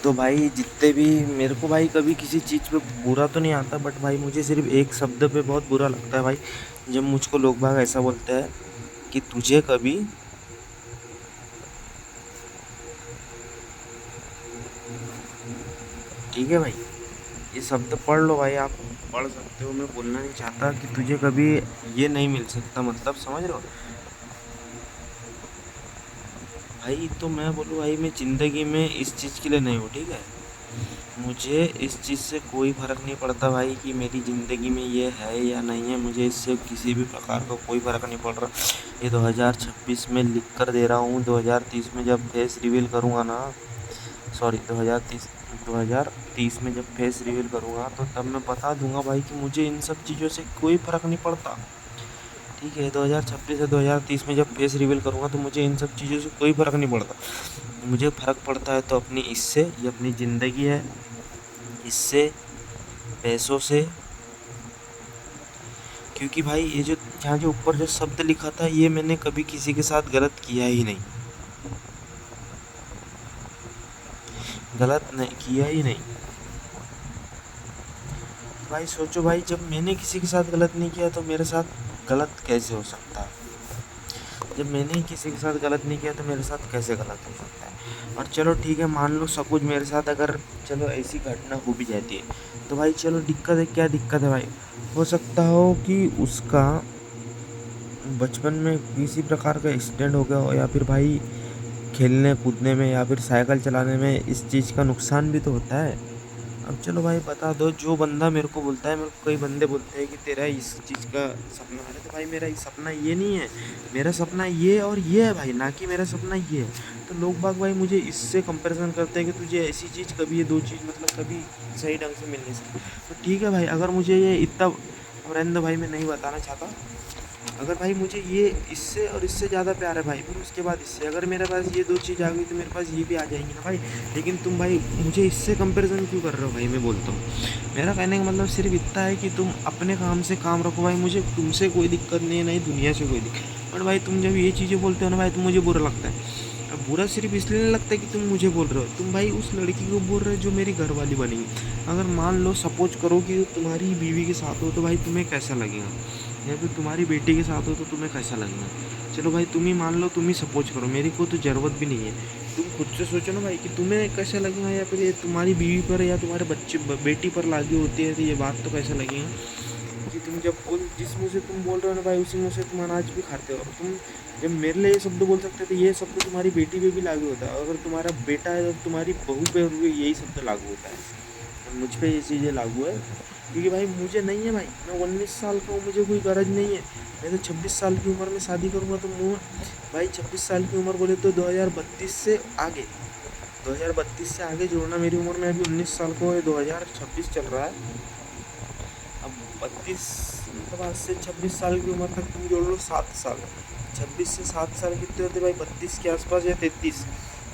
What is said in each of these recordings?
तो भाई जितने भी मेरे को भाई कभी किसी चीज़ पे बुरा तो नहीं आता, बट भाई मुझे सिर्फ एक शब्द पे बहुत बुरा लगता है भाई, जब मुझको लोग बाग ऐसा बोलते हैं कि तुझे कभी, ठीक है भाई, ये शब्द पढ़ लो भाई, आप पढ़ सकते हो, मैं बोलना नहीं चाहता कि तुझे कभी ये नहीं मिल सकता, मतलब समझ रहे हो भाई। तो मैं बोलूँ भाई, मैं ज़िंदगी में इस चीज़ के लिए नहीं हूँ, ठीक है। मुझे इस चीज़ से कोई फ़र्क नहीं पड़ता भाई कि मेरी ज़िंदगी में ये है या नहीं है, मुझे इससे किसी भी प्रकार का कोई फ़र्क नहीं पड़ रहा। ये 2026 में लिख कर दे रहा हूँ, 2030 में जब फेस रिवील करूँगा ना, सॉरी 2030 में जब फेस रिवील करूँगा तो तब मैं बता दूंगा भाई कि मुझे इन सब चीज़ों से कोई फ़र्क नहीं पड़ता, ठीक है। 2026 से 2030 में जब फेस रिवील करूँगा तो मुझे इन सब चीज़ों से कोई फ़र्क नहीं पड़ता। मुझे फ़र्क पड़ता है तो अपनी इससे, ये अपनी ज़िंदगी है, इससे, पैसों से। क्योंकि भाई ये जो यहाँ जो ऊपर जो शब्द लिखा था, ये मैंने कभी किसी के साथ गलत किया ही नहीं, गलत नहीं किया ही नहीं। भाई सोचो भाई, जब मैंने किसी के साथ गलत नहीं किया तो मेरे साथ गलत कैसे हो सकता है। जब मैंने ही किसी के साथ गलत नहीं किया तो मेरे साथ कैसे गलत हो सकता है। और चलो ठीक है, मान लो सब कुछ मेरे साथ अगर चलो ऐसी घटना हो भी जाती है तो भाई चलो दिक्कत है, क्या दिक्कत है भाई। हो सकता हो कि उसका बचपन में किसी प्रकार का एक्सीडेंट हो गया हो, या फिर भाई खेलने कूदने में या फिर साइकिल चलाने में इस चीज़ का नुकसान भी तो होता है। अब चलो भाई बता दो, जो बंदा मेरे को बोलता है, मेरे को कई बंदे बोलते हैं कि तेरा इस चीज़ का सपना है, तो भाई मेरा सपना ये नहीं है, मेरा सपना ये और ये है भाई, ना कि मेरा सपना ये है। तो लोग बाग भाई मुझे इससे कंपैरिजन करते हैं कि तुझे ऐसी चीज़ कभी, ये दो चीज़ मतलब कभी सही ढंग से मिल नहीं सकती। तो ठीक है भाई, अगर मुझे ये इतना, अब रहने दो भाई, मैं नहीं बताना चाहता। अगर भाई मुझे ये इससे और इससे ज़्यादा प्यार है भाई, फिर उसके बाद इससे, अगर मेरे पास ये दो चीज़ आ गई तो मेरे पास ये भी आ जाएंगी ना भाई। लेकिन तुम भाई मुझे इससे कंपैरिजन क्यों कर रहे हो भाई, मैं बोलता हूँ। मेरा कहने का मतलब सिर्फ इतना है कि तुम अपने काम से काम रखो भाई, मुझे तुमसे कोई दिक्कत नहीं है, नहीं दुनिया से कोई दिक्कत। बट भाई तुम जब ये चीज़ें बोलते हो ना भाई, तो मुझे बुरा लगता है। अब बुरा सिर्फ इसलिए नहीं लगता कि तुम मुझे बोल रहे हो, तुम भाई उस लड़की को बोल रहे हो जो मेरी घरवाली बनेगी। अगर मान लो सपोज करो कि तुम्हारी बीवी के साथ हो, तो भाई तुम्हें कैसा लगेगा, या फिर तुम्हारी बेटी के साथ हो तो तुम्हें कैसा लगेगा। चलो भाई तुम ही मान लो, तुम ही सपोज करो, मेरी को तो ज़रूरत भी नहीं है। तुम खुद से सोचो ना भाई कि तुम्हें कैसा लगेगा, या फिर ये तुम्हारी बीवी पर या तुम्हारे बच्चे बेटी पर लागू होती है तो ये बात तो कैसा लगेगा कि तुम जब बोल, जिस मुँह से तुम बोल रहे हो ना भाई, उसी मुँह से तुम अनाज भी खाते हो। और तुम जब मेरे लिए ये शब्द बोल सकते हो तो ये शब्द तुम्हारी बेटी पे भी लागू होता है। अगर तुम्हारा बेटा है तो तुम्हारी बहू पे भी यही शब्द लागू होता है। मुझ पे ये चीज़ें लागू है, क्योंकि भाई मुझे नहीं है भाई, मैं 19 साल का हूँ, मुझे कोई गरज नहीं है। मैं तो 26 साल की उम्र में शादी करूँगा तो मुँह, भाई 26 साल की उम्र बोले तो 2032 से आगे, 2032 से आगे जोड़ना मेरी उम्र में, अभी 19 साल को है, 2026 चल रहा है। अब 32 मतलब आज से 26 साल की उम्र तक तुम जोड़ लो 7 साल, 26 से 7 साल कितने होते भाई, 32 के आसपास या 33।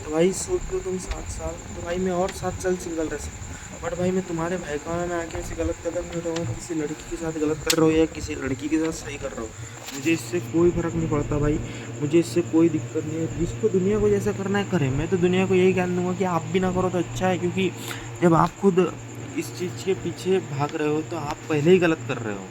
तो भाई सोच लो तुम 7 साल, तो भाई मैं और 7 साल सिंगल रह सकता। बट भाई मैं तुम्हारे बहकावे में आके ऐसे गलत कदम नहीं उठाऊंगा, किसी लड़की के साथ गलत कर रहे हो या किसी लड़की के साथ सही कर रहे हो, मुझे इससे कोई फ़र्क नहीं पड़ता भाई। मुझे इससे कोई दिक्कत नहीं है, जिसको दुनिया को जैसा करना है करे। मैं तो दुनिया को यही ज्ञान दूंगा कि आप भी ना करो तो अच्छा है, क्योंकि जब आप खुद इस चीज़ के पीछे भाग रहे हो तो आप पहले ही गलत कर रहे हो।